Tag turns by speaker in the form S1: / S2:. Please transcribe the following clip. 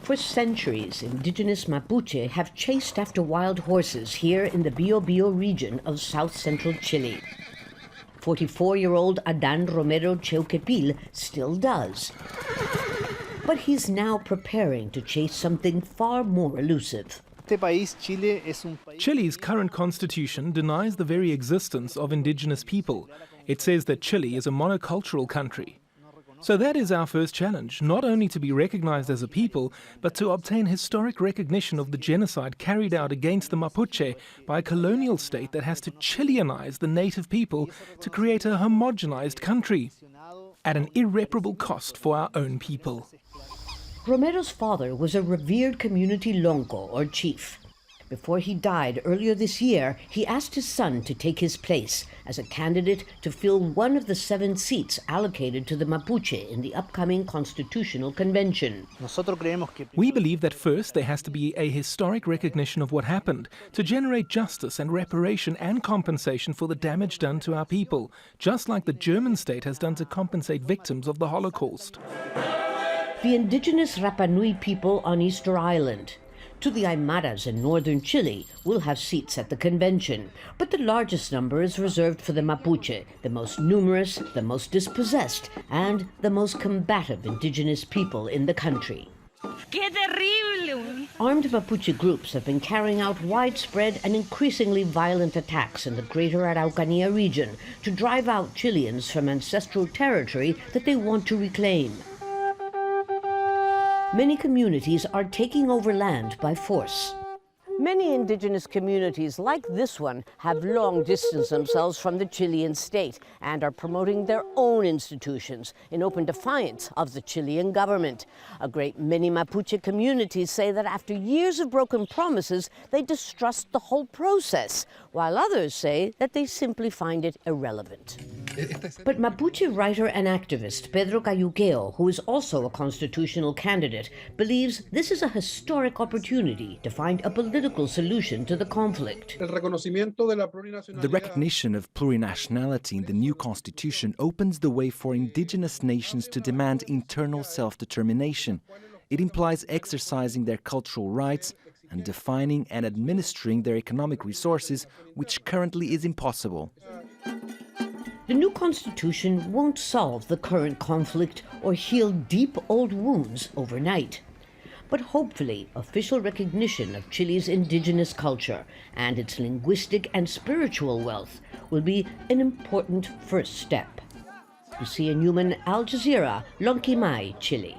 S1: For centuries, indigenous Mapuche have chased after wild horses here in the Biobío region of south-central Chile. 44-year-old ADAN Romero CHEUQUEPIL still does. But he's now preparing to chase something far more elusive.
S2: Chile's current constitution denies the very existence of indigenous people. It says that Chile is a monocultural country. So that is our first challenge, not only to be recognized as a people, but to obtain historic recognition of the genocide carried out against the Mapuche by a colonial state that has to Chileanize the native people to create a homogenized country at an irreparable cost for our own people.
S1: Romero's father was a revered community lonco, or chief. Before he died earlier this year, he asked his son to take his place as a candidate to fill one of the 7 seats allocated to the Mapuche in the upcoming Constitutional Convention.
S2: We believe that first there has to be a historic recognition of what happened to generate justice and reparation and compensation for the damage done to our people, just like the German state has done to compensate victims of the Holocaust.
S1: The indigenous Rapa Nui people on Easter Island, to the Aymaras in northern Chile, will have seats at the convention, but the largest number is reserved for the Mapuche, the most numerous, the most dispossessed, and the most combative indigenous people in the country. ¡Qué terrible! Armed Mapuche groups have been carrying out widespread and increasingly violent attacks in the greater Araucanía region to drive out Chileans from ancestral territory that they want to reclaim. Many communities are taking over land by force. Many indigenous communities like this one have long distanced themselves from the Chilean state and are promoting their own institutions in open defiance of the Chilean government. A great many Mapuche communities say that after years of broken promises, they distrust the whole process, while others say that they simply find it irrelevant. But Mapuche writer and activist Pedro Cayuqueo, who is also a constitutional candidate, believes this is a historic opportunity to find a political solution to the conflict.
S3: The recognition of plurinationality in the new constitution opens the way for indigenous nations to demand internal self-determination. It implies exercising their cultural rights and defining and administering their economic resources, which currently is impossible.
S1: The new constitution won't solve the current conflict or heal deep old wounds overnight. But hopefully, official recognition of Chile's indigenous culture and its linguistic and spiritual wealth will be an important first step. Lucia Newman, Al Jazeera, Lonquimay, Chile.